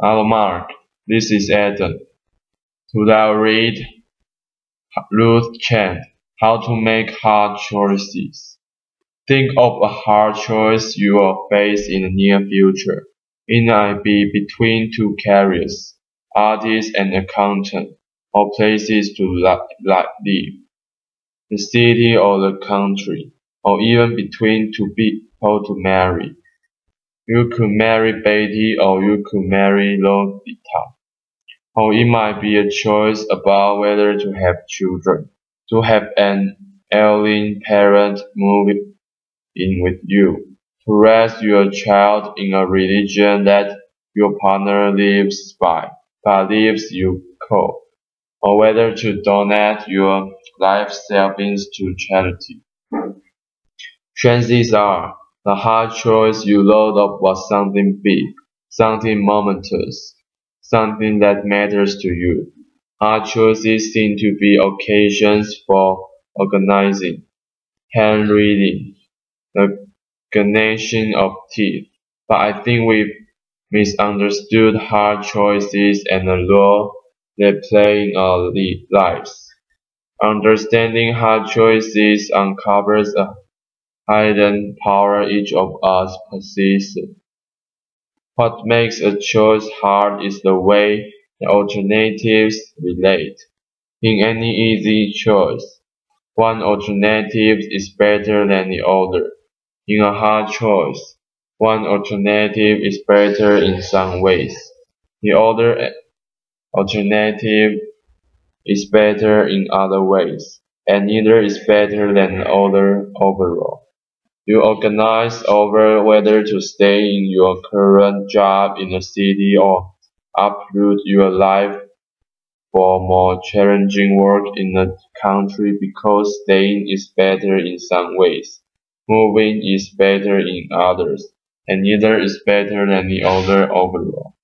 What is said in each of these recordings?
Hello Mark, this is Adam. Today I'll read Ruth Chang, How to Make Hard Choices. Think of a hard choice you will face in the near future. It might be between two careers, artist and accountant, or places to live, the city or the country, or even between two people to marry. You could marry Betty or you could marry Lolita. Or it might be a choice about whether to have children, to have an ailing parent move in with you, to raise your child in a religion that your partner lives by, but leaves you cold, or whether to donate your life savings to charity. Chances are, the hard choice you load up was something big, something momentous, something that matters to you. Hard choices seem to be occasions for organizing, hand reading, the gnashing of teeth. But I think we've misunderstood hard choices and the role they play in our lives. Understanding hard choices uncovers a hidden power each of us possesses. What makes a choice hard is the way the alternatives relate. In any easy choice, one alternative is better than the other. In a hard choice, one alternative is better in some ways. The other alternative is better in other ways, and neither is better than the other overall. You organize over whether to stay in your current job in the city or uproot your life for more challenging work in the country because staying is better in some ways, moving is better in others, and neither is better than the other overall.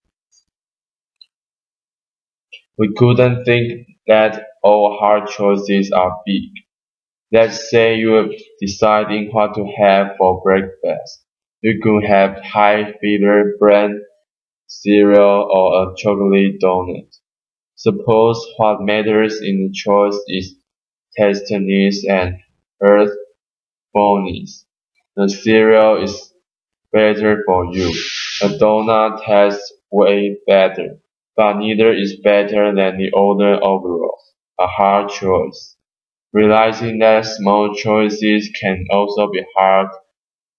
We couldn't think that all hard choices are big. Let's say you're deciding what to have for breakfast. You could have high fiber brand cereal or a chocolate donut. Suppose what matters in the choice is tastiness and earthfulness. The cereal is better for you. A donut tastes way better, but neither is better than the other overall. A hard choice. Realizing that small choices can also be hard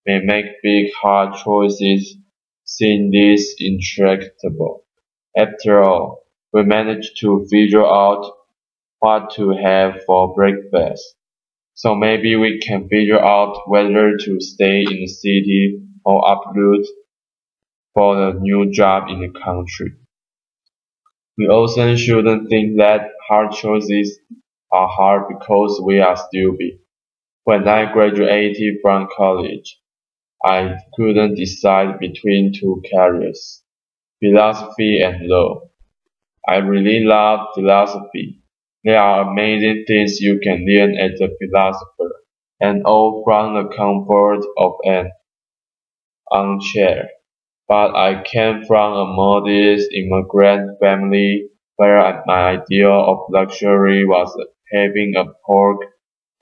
may make big hard choices seem less intractable. After all, we managed to figure out what to have for breakfast. So maybe we can figure out whether to stay in the city or uproot for a new job in the country. We also shouldn't think that hard choices are hard because we are stupid. When I graduated from college, I couldn't decide between two careers, philosophy and law. I really love philosophy. There are amazing things you can learn as a philosopher, and all from the comfort of an armchair. But I came from a modest immigrant family where my idea of luxury was having a pork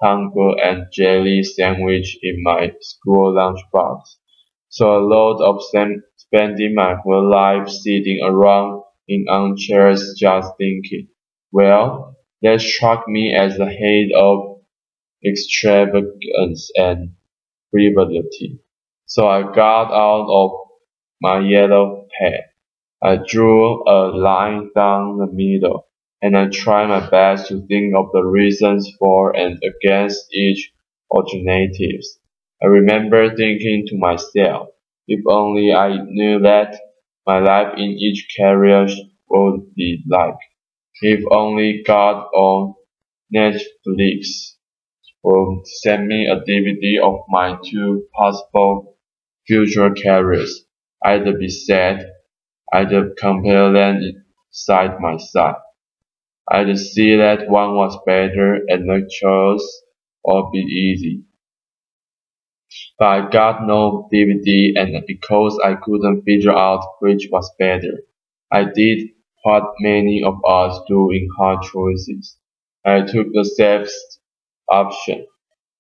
tango and jelly sandwich in my school lunchbox. So a lot of spending my whole life sitting around in armchairs just thinking. Well, that struck me as the height of extravagance and frivolity. So I got out of my yellow pen. I drew a line down the middle, and I tried my best to think of the reasons for and against each alternatives. I remember thinking to myself, if only I knew that my life in each career would be like. If only God or Netflix would send me a DVD of my two possible future careers. I'd be sad. I'd compare them side by side. I'd see that one was better and the choice would be easy. But I got no DVD and because I couldn't figure out which was better, I did what many of us do in hard choices. I took the safest option.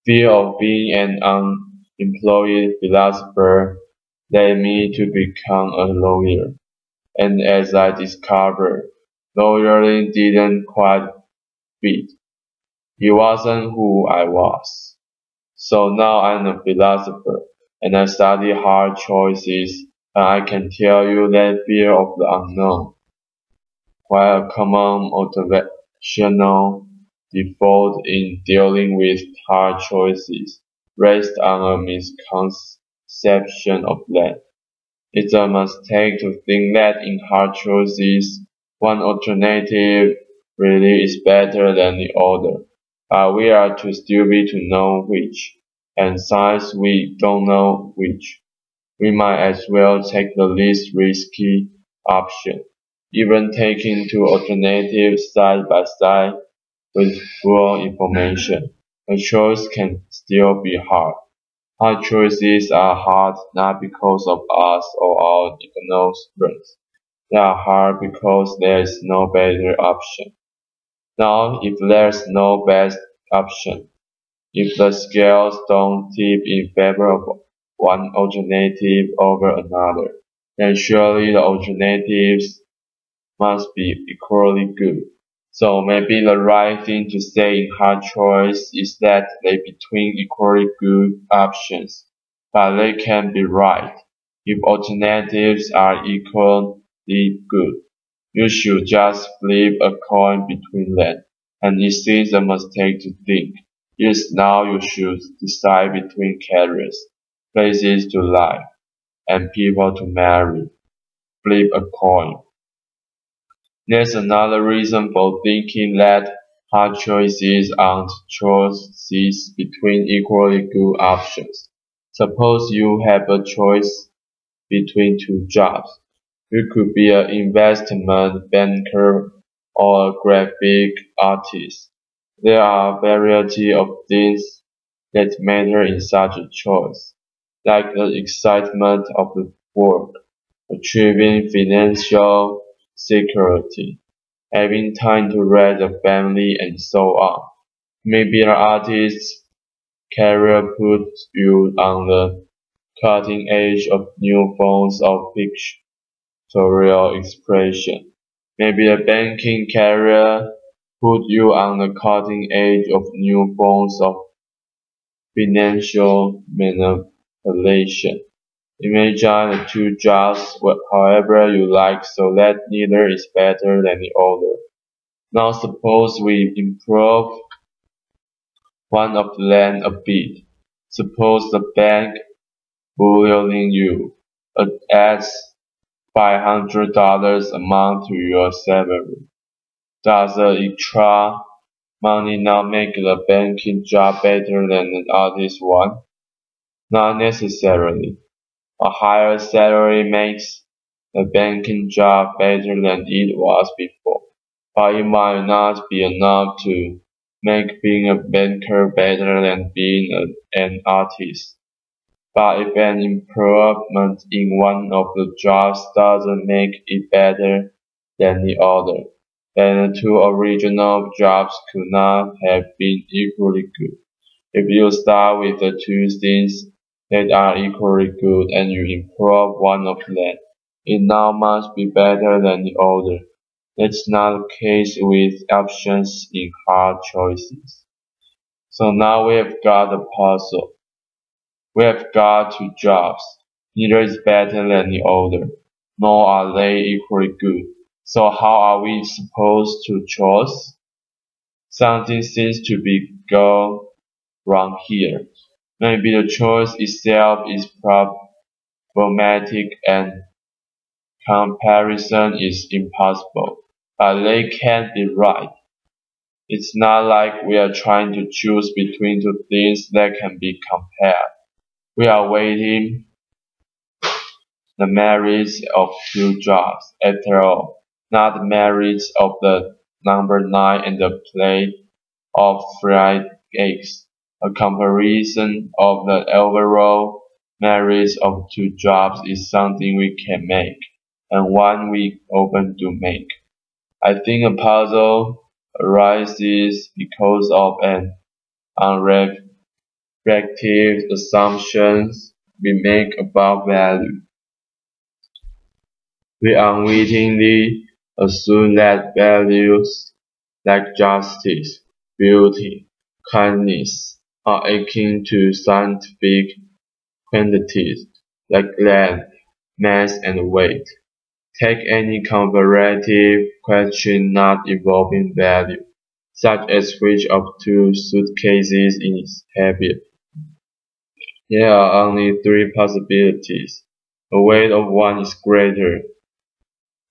Fear of being an unemployed philosopher led me to become a lawyer. And as I discovered, lawyering didn't quite fit. It wasn't who I was. So now I'm a philosopher, and I study hard choices, and I can tell you that fear of the unknown, while a common motivational default in dealing with hard choices, rests on a misconception of that. It's a mistake to think that in hard choices, one alternative really is better than the other. We are too stupid to know which, and since we don't know which, we might as well take the least risky option. Even taking two alternatives side by side with full information, a choice can still be hard. Hard choices are hard not because of us or our ignorance. They are hard because there is no better option. Now, if there's no best option, if the scales don't tip in favor of one alternative over another, then surely the alternatives must be equally good. So maybe the right thing to say in hard choice is that they between equally good options, but they can be right. If alternatives are equally good, you should just flip a coin between them. And it seems a mistake to think, yes, now you should decide between carriers, places to live, and people to marry. Flip a coin. There's another reason for thinking that hard choices aren't choices between equally good options. Suppose you have a choice between two jobs. You could be an investment banker or a graphic artist. There are a variety of things that matter in such a choice, like the excitement of the work, achieving financial security, having time to raise a family, and so on. Maybe an artist's career puts you on the cutting edge of new forms of pictorial expression. Maybe a banking career put you on the cutting edge of new forms of financial manipulation. Imagine the two jobs however you like so that neither is better than the other. Now suppose we improve one of them a bit. Suppose the bank bullying you adds $500 a month to your salary. Does the extra money now make the banking job better than an artist one? Not necessarily. A higher salary makes the banking job better than it was before, but it might not be enough to make being a banker better than being an artist. But if an improvement in one of the jobs doesn't make it better than the other, then the two original jobs could not have been equally good. If you start with the two things that are equally good and you improve one of them, it now must be better than the other. That's not the case with options in hard choices. So now we have got a puzzle. We have got two jobs. Neither is better than the other, nor are they equally good. So how are we supposed to choose? Something seems to be going wrong here. Maybe the choice itself is problematic and comparison is impossible, but they can't be right. It's not like we are trying to choose between two things that can be compared. We are weighing the merits of two jobs, after all, not the merits of the number 9 and the plate of fried eggs. A comparison of the overall merits of two jobs is something we can make, and one we open to make. I think a puzzle arises because of an unreflective assumptions we make about value. We unwittingly assume that values like justice, beauty, kindness are akin to scientific quantities like length, mass, and weight. Take any comparative question not involving value, such as which of two suitcases is heavier. There are only three possibilities. The weight of one is greater,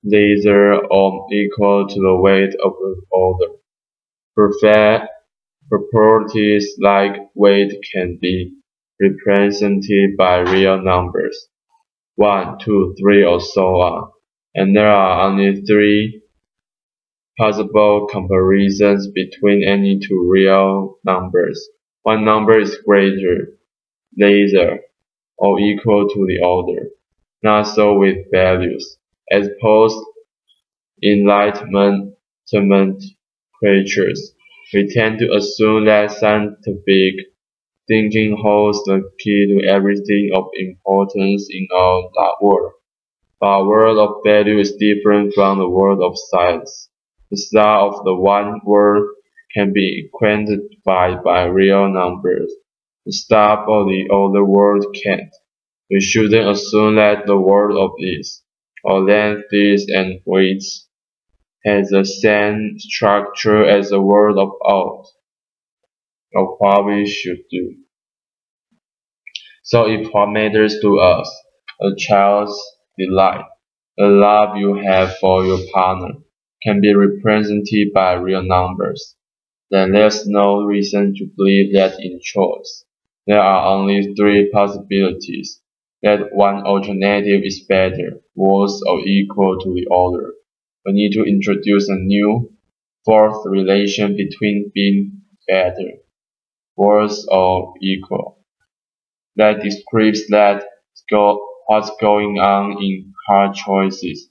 lesser, or equal to the weight of the other. Perfect properties like weight can be represented by real numbers, 1, 2, 3, or so on, and there are only three possible comparisons between any two real numbers. One number is greater, lesser, or equal to the other. Not so with values. As post-enlightenment creatures, we tend to assume that scientific thinking holds the key to everything of importance in our world. But the world of value is different from the world of science. The star of the one world can be quantified by real numbers. The star of the other world can't. We shouldn't assume that the world of is, or lengths and weights, has the same structure as the world of out, or what we should do. So if what matters to us, a child's delight, the love you have for your partner, can be represented by real numbers, then there's no reason to believe that in choice. There are only three possibilities, that one alternative is better, worse, or equal to the other. We need to introduce a new, fourth relation between being better, worse, or equal that describes what's going on in hard choices.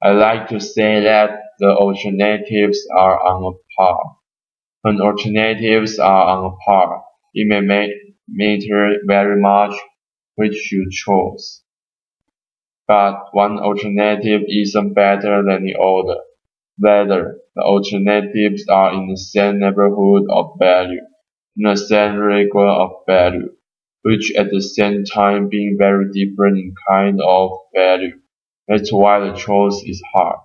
I like to say that the alternatives are on a par. When alternatives are on a par, it may matter very much which you chose. But one alternative isn't better than the other. Rather, the alternatives are in the same neighborhood of value, in the same region of value, which at the same time being very different in kind of value. That's why the choice is hard.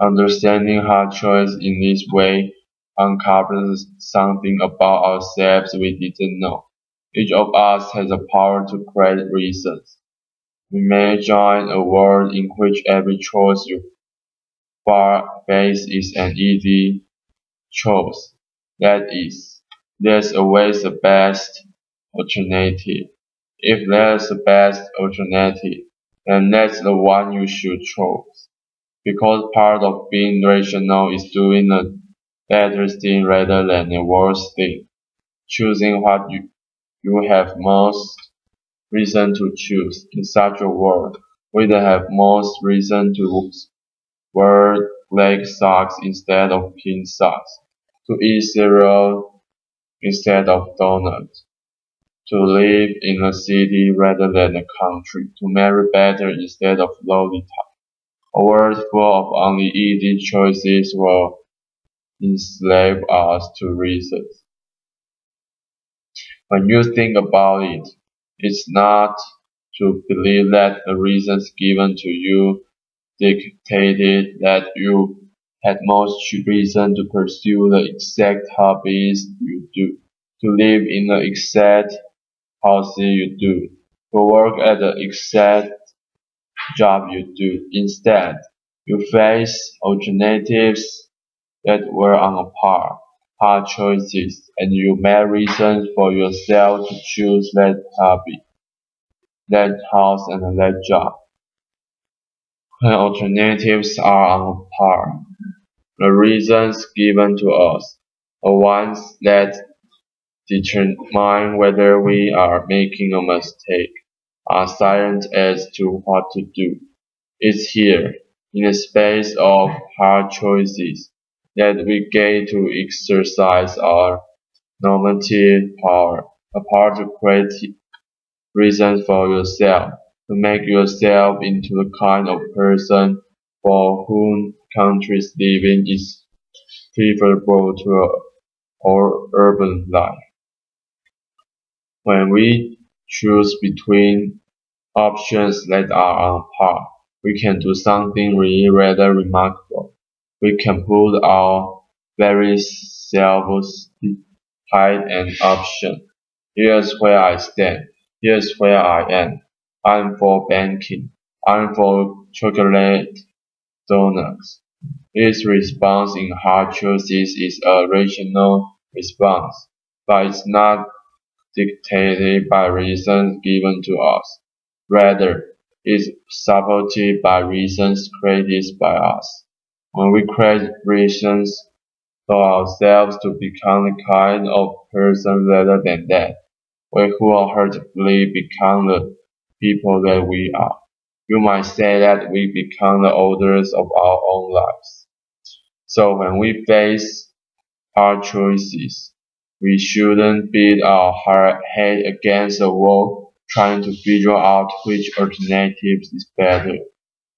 Understanding hard choice in this way uncovers something about ourselves we didn't know. Each of us has the power to create reasons. We may join a world in which every choice you face is an easy choice. That is, there's always the best alternative. If there's the best alternative, then that's the one you should choose. Because part of being rational is doing a better thing rather than a worse thing. Choosing what you have most reason to choose. In such a world, we'd have most reason to wear leg socks instead of pink socks, to eat cereal instead of donuts, to live in a city rather than a country, to marry better instead of lolita. A world full of only easy choices will enslave us to reasons. When you think about it, it's not to believe that the reasons given to you dictated that you had most reason to pursue the exact hobbies you do, to live in the exact house you do, to work at the exact job you do. Instead, you face alternatives that were on a par, hard choices, and you made reasons for yourself to choose that hobby, that house, and that job. When alternatives are on par, the reasons given to us are ones that determine whether we are making a mistake, are silent as to what to do. It's here, in the space of hard choices, that we get to exercise our normative power, a power to create reasons for yourself, to make yourself into the kind of person for whom country's living is preferable to our urban life. When we choose between options that are on par, we can do something really rather remarkable. We can put our very selves behind an option. Here's where I stand. Here's where I am. I'm for banking. I'm for chocolate donuts. His response in hard choices is a rational response, but it's not dictated by reasons given to us. Rather, it's supported by reasons created by us. When we create reasons for ourselves to become the kind of person rather than that, we wholeheartedly become the people that we are. You might say that we become the authors of our own lives. So when we face hard choices, we shouldn't beat our head against the wall trying to figure out which alternatives is better.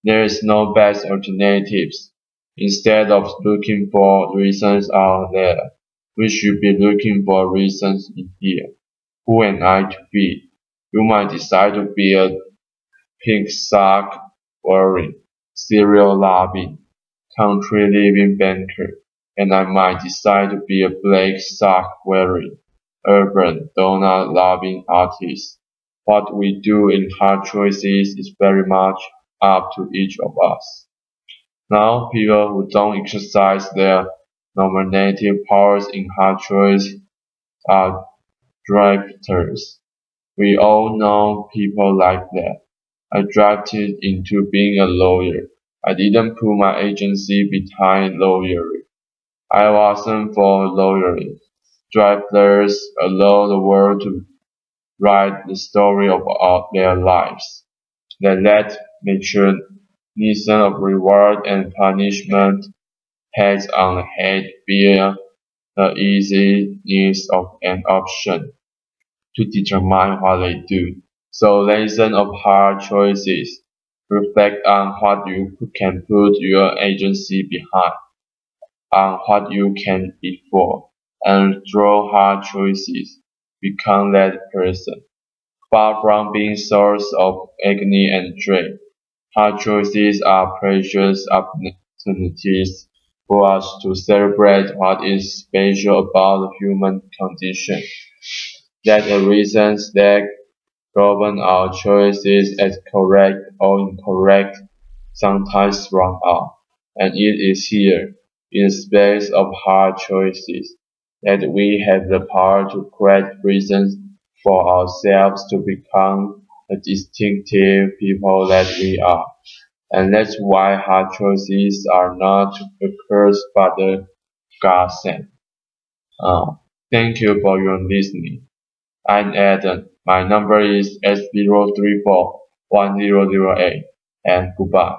There is no best alternatives. Instead of looking for reasons out there, we should be looking for reasons in here. Who am I to be? You might decide to be a pink sock wearing, cereal loving, country living banker, and I might decide to be a black sock wearing, urban donut loving artist. What we do in hard choices is very much up to each of us. Now, people who don't exercise their nominative powers in hard choice are drifters. We all know people like that. I drafted into being a lawyer. I didn't put my agency behind lawyering. I wasn't for lawyering. Drifters allow the world to write the story of their lives. They let mechanism of reward and punishment heads on the head via the easiness of an option to determine what they do. So lesson of hard choices. Reflect on what you can put your agency behind, on what you can be for, and through hard choices. Become that person. Far from being source of agony and dread, hard choices are precious opportunities for us to celebrate what is special about the human condition. That the reasons that govern our choices as correct or incorrect sometimes run out, and it is here, in the space of hard choices, that we have the power to create reasons for ourselves to become the distinctive people that we are. And that's why hard choices are not a curse but a godsend. Uh, Thank you for your listening. I'm Adam. My number is S0341008, and goodbye.